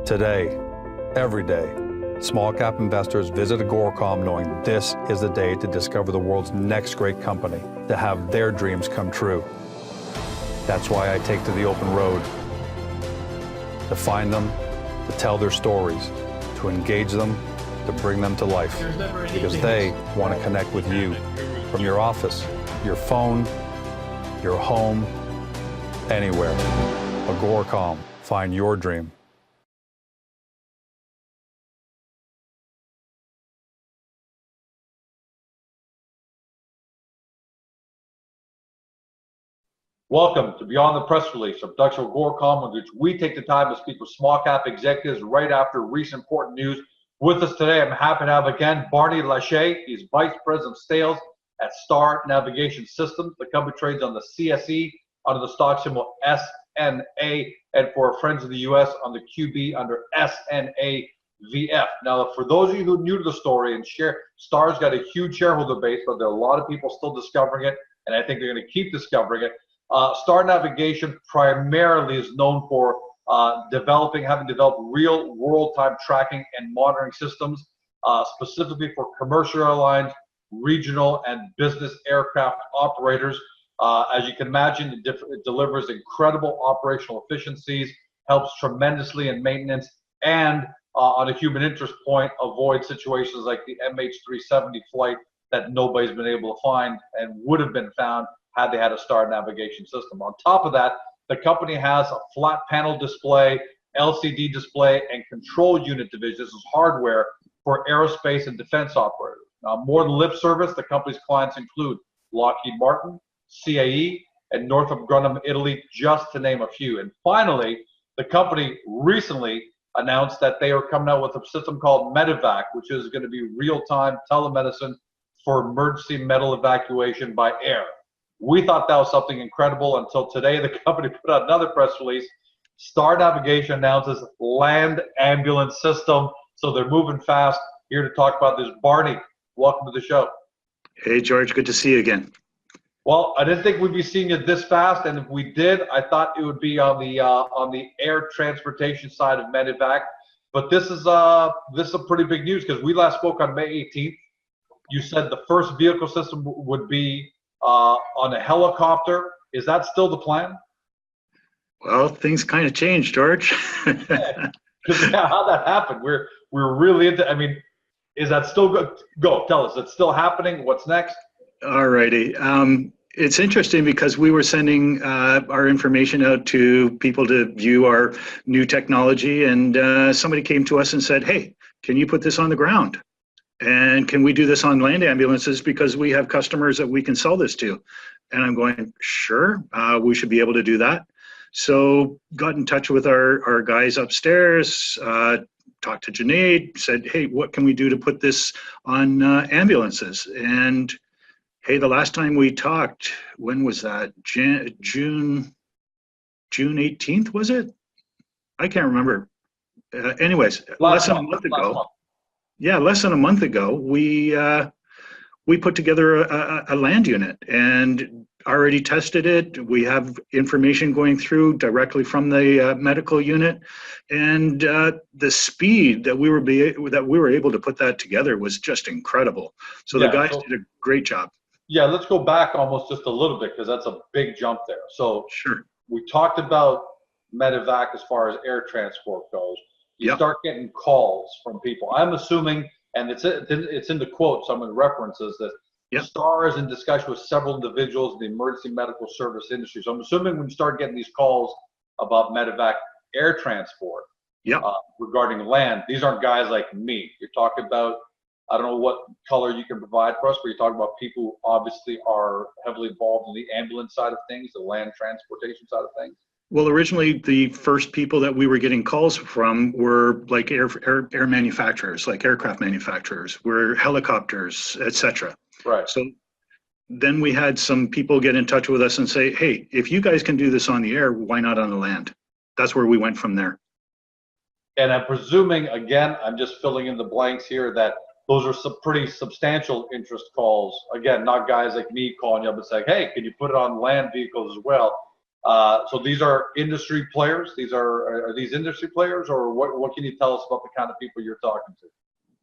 Today, every day, small cap investors visit Agoracom knowing this is the day to discover the world's next great company, to have their dreams come true. That's why I take to the open road, to find them, to tell their stories, to engage them, to bring them to life, because they want to connect with you from your office, your phone, your home, anywhere. Agoracom, find your dream. Welcome to Beyond the Press Release, a production of Agoracom, in which we take the time to speak with small cap executives right after recent important news. With us today, I'm happy to have again Barney Lachey. He's Vice President of Sales at STAR Navigation Systems. The company trades on the CSE under the stock symbol SNA, and for our friends in the US on the QB under SNAVF. Now, for those of you who are new to the story, and STAR's got a huge shareholder base, but there are a lot of people still discovering it, and I think they're going to keep discovering it. STAR Navigation primarily is known for having developed real world-time tracking and monitoring systems, specifically for commercial airlines, regional and business aircraft operators. As you can imagine, it delivers incredible operational efficiencies, helps tremendously in maintenance, and on a human interest point, avoid situations like the MH370 flight that nobody's been able to find and would have been found had they had a STAR navigation system. On top of that, the company has a flat panel display, LCD display, and control unit division. This is hardware for aerospace and defense operators. Now, more than lip service, the company's clients include Lockheed Martin, CAE, and Northrop Grumman, Italy, just to name a few. And finally, the company recently announced that they are coming out with a system called Medevac, which is going to be real-time telemedicine for emergency medical evacuation by air. We thought that was something incredible until today the company put out another press release. STAR Navigation announces land ambulance system. So they're moving fast. Here to talk about this, Barney, welcome to the show. Hey, George, good to see you again. Well, I didn't think we'd be seeing it this fast, and if we did, I thought it would be on the air transportation side of Medevac. But this is some pretty big news, because we last spoke on May 18th. You said the first vehicle system would be on a helicopter. Is that still the plan? Well, things kind of changed, George. Yeah, how'd that happen? We're really into. I mean, is that still good? Go tell us. It's still happening. What's next? All righty. It's interesting because we were sending our information out to people to view our new technology, and somebody came to us and said, "Hey, can you put this on the ground? And can we do this on land ambulances, because we have customers that we can sell this to?" And I'm going, sure, we should be able to do that. So got in touch with our guys upstairs, talked to Junaid, said, hey, what can we do to put this on ambulances? And hey, the last time we talked, when was that? June 18th, was it? I can't remember. Anyways, less than a month ago. Yeah, less than a month ago, we put together a land unit and already tested it. We have information going through directly from the medical unit, and the speed that we were able to put that together was just incredible. So the guys did a great job. Yeah, let's go back almost just a little bit, because that's a big jump there. So sure, we talked about Medevac as far as air transport goes. You start getting calls from people. I'm assuming, and it's in the quote, so I'm going to references that STAR is in discussion with several individuals in the emergency medical service industry. So I'm assuming when you start getting these calls about Medevac air transport regarding land, these aren't guys like me. You're talking about, I don't know what color you can provide for us, but you're talking about people who obviously are heavily involved in the ambulance side of things, the land transportation side of things. Well, originally, the first people that we were getting calls from were like air manufacturers, like aircraft manufacturers, were helicopters, etc. Right. So then we had some people get in touch with us and say, hey, if you guys can do this on the air, why not on the land? That's where we went from there. And I'm presuming, again, I'm just filling in the blanks here, that those are some pretty substantial interest calls. Again, not guys like me calling you up and saying, hey, can you put it on land vehicles as well? So these are industry players. Are these industry players, or what can you tell us about the kind of people you're talking to?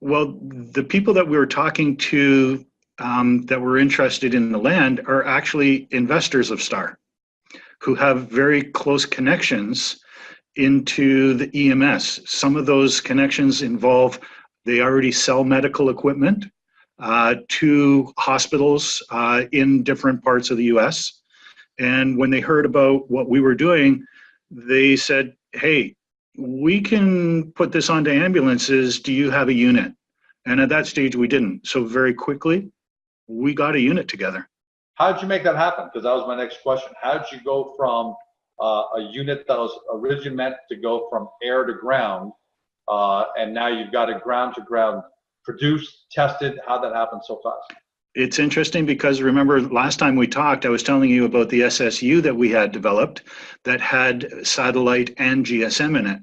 Well, the people that we were talking to that were interested in the land are actually investors of STAR, who have very close connections into the EMS. Some of those connections involve they already sell medical equipment to hospitals in different parts of the US. And when they heard about what we were doing, they said, hey, we can put this onto ambulances. Do you have a unit? And at that stage, we didn't. So very quickly, we got a unit together. How did you make that happen? Because that was my next question. How did you go from a unit that was originally meant to go from air to ground, and now you've got it ground to ground produced, tested? How'd that happen so fast? It's interesting because remember last time we talked, I was telling you about the SSU that we had developed that had satellite and GSM in it.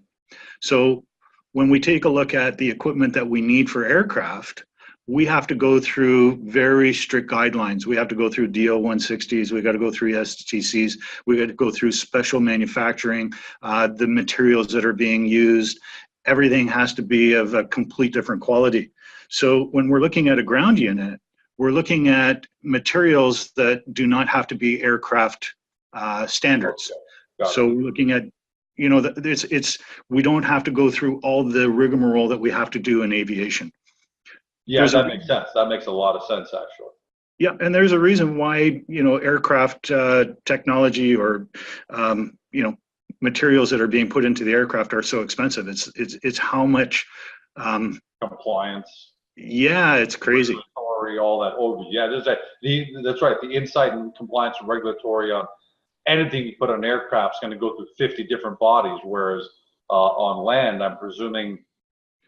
So when we take a look at the equipment that we need for aircraft, we have to go through very strict guidelines. We have to go through DO 160s. We got to go through STCs. We got to go through special manufacturing, the materials that are being used. Everything has to be of a complete different quality. So when we're looking at a ground unit, we're looking at materials that do not have to be aircraft standards. Okay. So we're looking at, you know, we don't have to go through all the rigmarole that we have to do in aviation. Yeah, that makes sense. That makes a lot of sense, actually. Yeah, and there's a reason why, you know, aircraft technology or, you know, materials that are being put into the aircraft are so expensive. It's how much compliance. Yeah, it's crazy. All that. Oh, yeah, that's right. The insight and compliance and regulatory on anything you put on aircraft is going to go through 50 different bodies, whereas on land, I'm presuming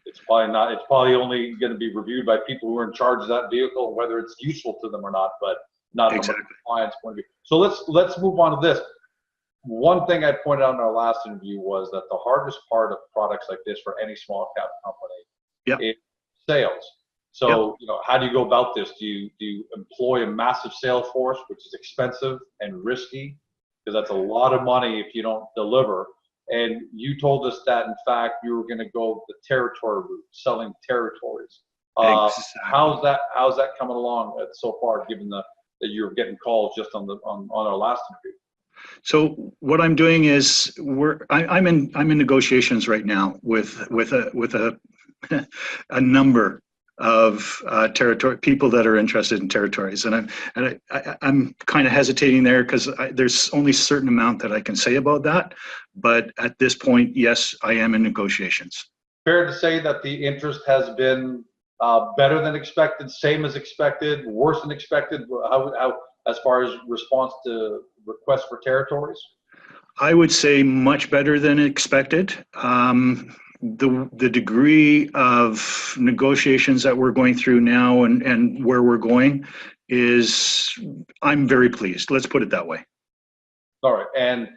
it's probably only going to be reviewed by people who are in charge of that vehicle, whether it's useful to them or not, but not exactly. from a compliance point of view. So let's move on to this. One thing I pointed out in our last interview was that the hardest part of products like this for any small cap company is sales. So, you know, how do you go about this? Do you employ a massive sales force, which is expensive and risky, because that's a lot of money if you don't deliver? And you told us that, in fact, you were going to go the territory route, selling territories. Exactly. How's that coming along so far, given that you're getting calls just on our last interview? So what I'm doing is I'm in negotiations right now with a number of territory people that are interested in territories, and I'm kind of hesitating there because there's only a certain amount that I can say about that. But at this point, yes, I am in negotiations. Fair to say that the interest has been better than expected, same as expected, worse than expected. How as far as response to requests for territories? I would say much better than expected. The degree of negotiations that we're going through now and where we're going is, I'm very pleased. Let's put it that way. All right. And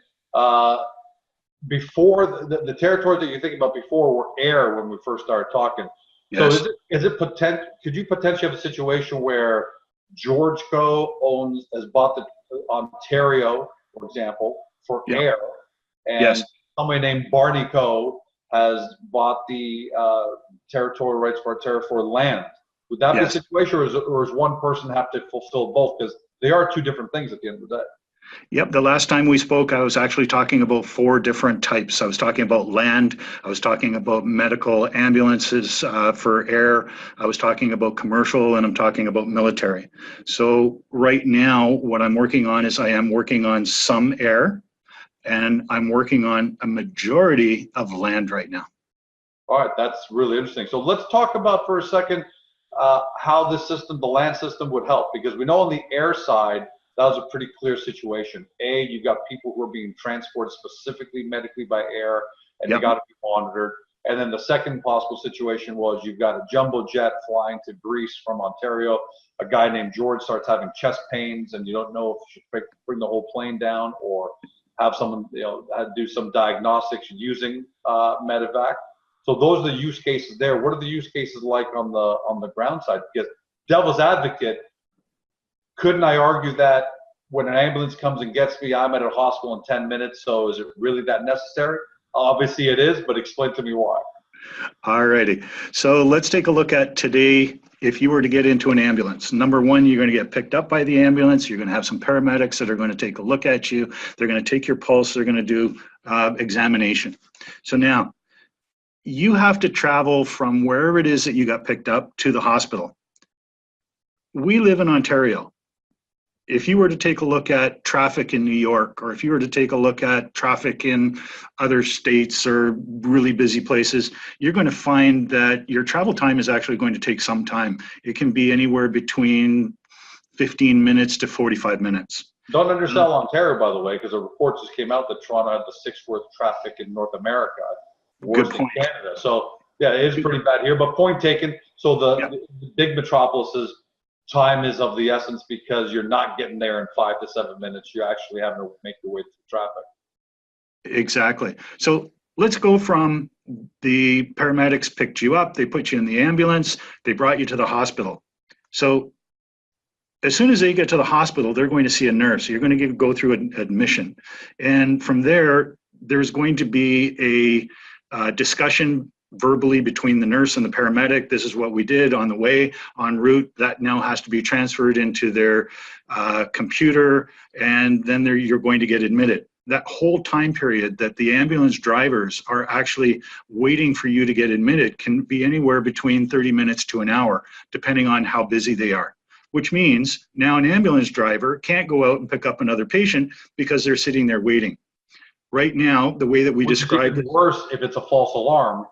before the territories that you're thinking about before were air when we first started talking. Yes. So could you potentially have a situation where George Co. has bought the Ontario, for example, for air, and somebody named Barney Co. has bought the territorial rights for Ontario for land? Would that be a situation, or does one person have to fulfill both? Because they are two different things at the end of the day. Yep. The last time we spoke, I was actually talking about 4 different types. I was talking about land. I was talking about medical ambulances for air. I was talking about commercial, and I'm talking about military. So right now, what I'm working on is I am working on some air, and I'm working on a majority of land right now. All right. That's really interesting. So let's talk about for a second how this system, the land system, would help, because we know on the air side, that was a pretty clear situation. You've got people who are being transported specifically medically by air, and they got to be monitored. And then the second possible situation was you've got a jumbo jet flying to Greece from Ontario. A guy named George starts having chest pains, and you don't know if you should bring the whole plane down or have someone, do some diagnostics using medevac. So those are the use cases there. What are the use cases like on the ground side? Because devil's advocate, couldn't I argue that when an ambulance comes and gets me, I'm at a hospital in 10 minutes. So is it really that necessary? Obviously it is, but explain to me why. All righty. So let's take a look at today. If you were to get into an ambulance, number one, you're going to get picked up by the ambulance. You're going to have some paramedics that are going to take a look at you. They're going to take your pulse. They're going to do examination. So now you have to travel from wherever it is that you got picked up to the hospital. We live in Ontario. If you were to take a look at traffic in New York, or if you were to take a look at traffic in other states or really busy places, you're going to find that your travel time is actually going to take some time. It can be anywhere between 15 minutes to 45 minutes. Don't undersell Ontario, by the way, because a report just came out that Toronto had the sixth worst traffic in North America, worse than Canada. So yeah, it is pretty bad here, but point taken. So the big metropolises, time is of the essence because you're not getting there in 5 to 7 minutes. You're actually having to make your way through traffic. Exactly. So let's go from the paramedics picked you up, they put you in the ambulance, they brought you to the hospital. So as soon as they get to the hospital, they're going to see a nurse. You're going to go through an admission. And from there, there's going to be a discussion verbally between the nurse and the paramedic. This is what we did on the way, en route. That now has to be transferred into their computer, and then you're going to get admitted. That whole time period that the ambulance drivers are actually waiting for you to get admitted can be anywhere between 30 minutes to an hour, depending on how busy they are. Which means now an ambulance driver can't go out and pick up another patient because they're sitting there waiting. Right now, the way that we described it. Worse if it's a false alarm.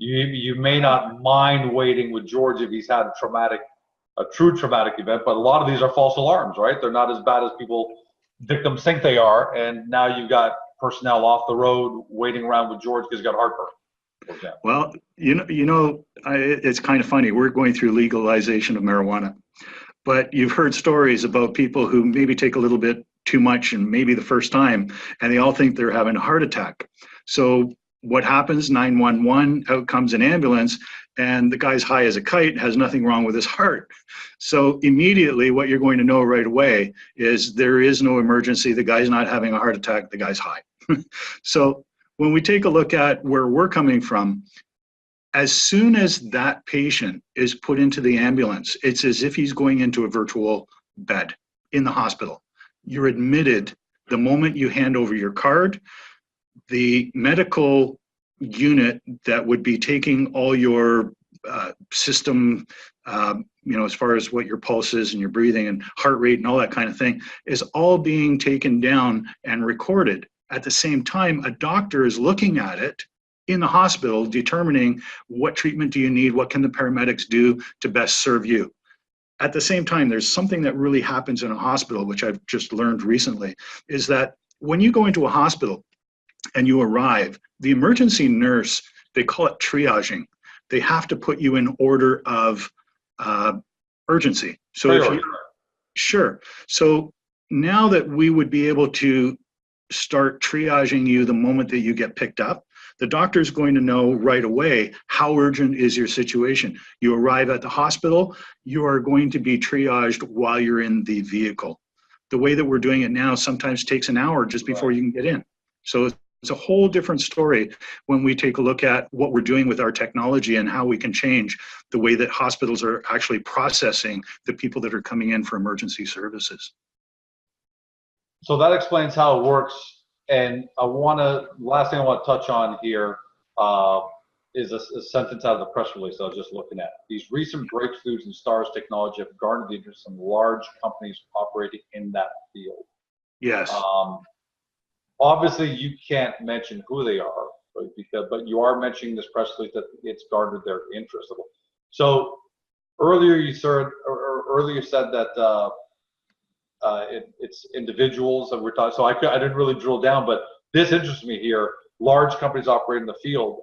You may not mind waiting with George if he's had a true traumatic event, but a lot of these are false alarms, right? They're not as bad as victims think they are, and now you've got personnel off the road waiting around with George because he's got heartburn, for example. Well, it's kind of funny. We're going through legalization of marijuana, but you've heard stories about people who maybe take a little bit too much and maybe the first time, and they all think they're having a heart attack. So what happens? 911, out comes an ambulance, and the guy's high as a kite, has nothing wrong with his heart. So immediately what you're going to know right away is there is no emergency. The guy's not having a heart attack. The guy's high. So when we take a look at where we're coming from, as soon as that patient is put into the ambulance, it's as if he's going into a virtual bed in the hospital. You're admitted the moment you hand over your card. The medical unit that would be taking all your system, as far as what your pulse is and your breathing and heart rate and all that kind of thing, is all being taken down and recorded. At the same time, a doctor is looking at it in the hospital, determining what treatment do you need, what can the paramedics do to best serve you. At the same time, there's something that really happens in a hospital, which I've just learned recently, is that when you go into a hospital, and you arrive, the emergency nurse, they call it triaging. They have to put you in order of urgency. So sure. So now that we would be able to start triaging you the moment that you get picked up, the doctor's going to know right away how urgent is your situation. You arrive at the hospital, you are going to be triaged while you're in the vehicle. The way that we're doing it now sometimes takes an hour just before you can get in. So it's a whole different story when we take a look at what we're doing with our technology and how we can change the way that hospitals are actually processing the people that are coming in for emergency services. So that explains how it works. And last thing I want to touch on here is a sentence out of the press release I was just looking at. These recent breakthroughs in STARS technology have garnered the interest of large companies operating in that field. Yes. Obviously, you can't mention who they are, but you are mentioning this press release that it's garnered their interest. So earlier you said that it's individuals that we're talking. So I didn't really drill down, but this interests me here. Large companies operating in the field.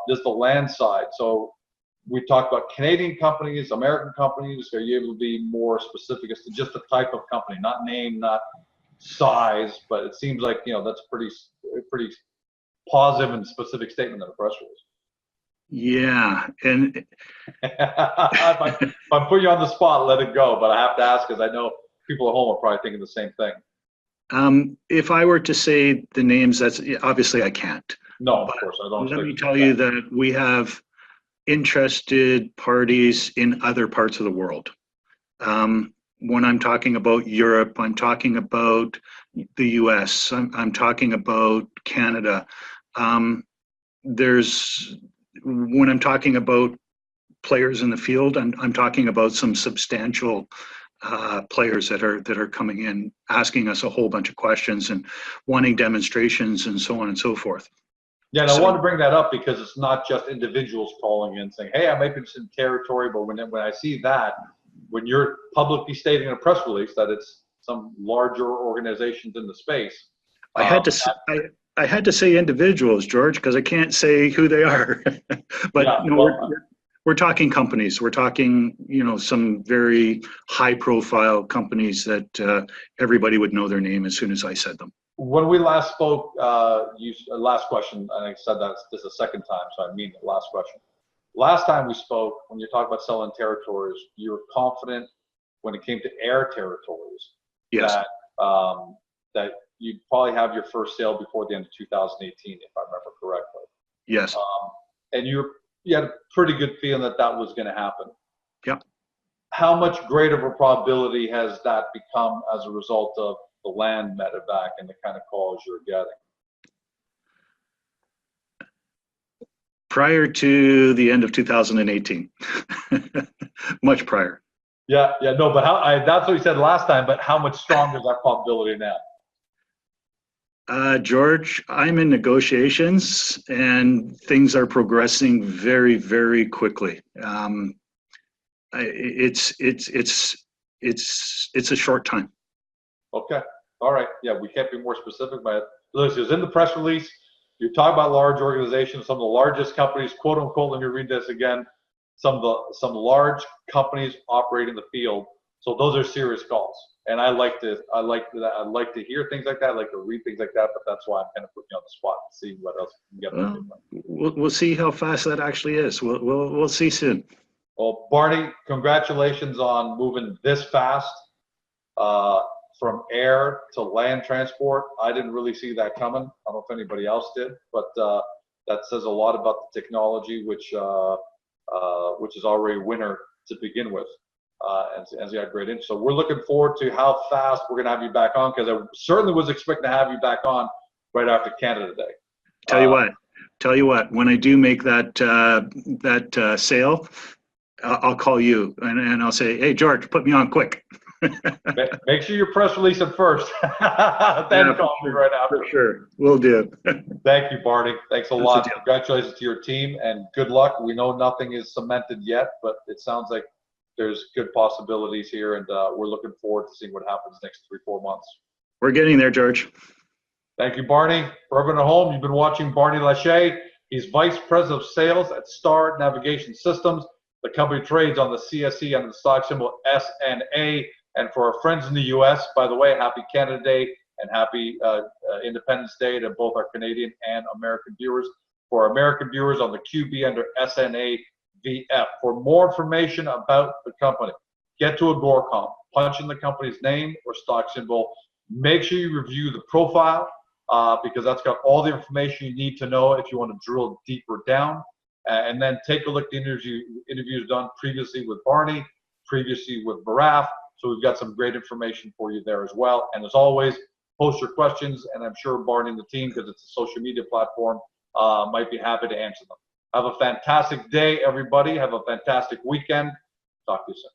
This is the land side. So we talked about Canadian companies, American companies. Are you able to be more specific as to just the type of company, not name, not size, but it seems like that's a pretty positive and specific statement in the press release. Yeah, and if I put you on the spot, let it go. But I have to ask because I know people at home are probably thinking the same thing. If I were to say the names, that's obviously I can't. No, of course, I don't. Let me tell you that we have interested parties in other parts of the world. When I'm talking about Europe, I'm talking about the US, I'm talking about Canada. When I'm talking about players in the field, I'm talking about some substantial players that are coming in, asking us a whole bunch of questions and wanting demonstrations and so on and so forth. Yeah, and I want to bring that up because it's not just individuals calling in saying, hey, I'm interested in territory, but when I see that, when you're publicly stating in a press release that it's some larger organizations in the space. I had to say individuals, George, because I can't say who they are. But yeah, no, we're talking companies. We're talking, some very high-profile companies that everybody would know their name as soon as I said them. When we last spoke, last question, and I said that this is the second time, so I mean the last question. Last time we spoke, when you talked about selling territories, you were confident when it came to air territories. Yes. That you'd probably have your first sale before the end of 2018, if I remember correctly. Yes. And you had a pretty good feeling that was going to happen. Yep. How much greater of a probability has that become as a result of the land medevac and the kind of calls you're getting? Prior to the end of 2018, much prior. Yeah, no, but that's what you said last time, but how much stronger is that probability now? George, I'm in negotiations and things are progressing very, very quickly. It's a short time. Okay. All right. Yeah, we can't be more specific, but listen, it was in the press release. You talk about large organizations, some of the largest companies, quote unquote, let me read this again, some large companies operate in the field. So those are serious calls. And I like to hear things like that. I like to read things like that, but that's why I'm kind of putting you on the spot and see what else we can get. We'll see how fast that actually is. We'll see soon. Well, Barney, congratulations on moving this fast from air to land transport. I didn't really see that coming. I don't know if anybody else did, but that says a lot about the technology, which is already a winner to begin with. And you had great interest. So we're looking forward to how fast we're going to have you back on, because I certainly was expecting to have you back on right after Canada Day. Tell you what, when I do make that sale, I'll call you and I'll say, hey, George, put me on quick. Make sure you press release it first. Then call me right after. For sure. Will do. Thank you, Barney. Thanks a lot. Congratulations to your team and good luck. We know nothing is cemented yet, but it sounds like there's good possibilities here, and we're looking forward to seeing what happens next 3-4 months. We're getting there, George. Thank you, Barney. For everyone at home, you've been watching Barney Lachey. He's Vice President of Sales at STAR Navigation Systems. The company trades on the CSE under the stock symbol SNA. And for our friends in the U.S., by the way, happy Canada Day and happy Independence Day to both our Canadian and American viewers. For our American viewers on the QB under SNA VF. For more information about the company, get to Agoracom, punch in the company's name or stock symbol. Make sure you review the profile because that's got all the information you need to know if you want to drill deeper down. And then take a look at the interviews done previously with Barney, previously with Baraf. So we've got some great information for you there as well. And as always, post your questions, and I'm sure Barney and the team, because it's a social media platform, might be happy to answer them. Have a fantastic day, everybody. Have a fantastic weekend. Talk to you soon.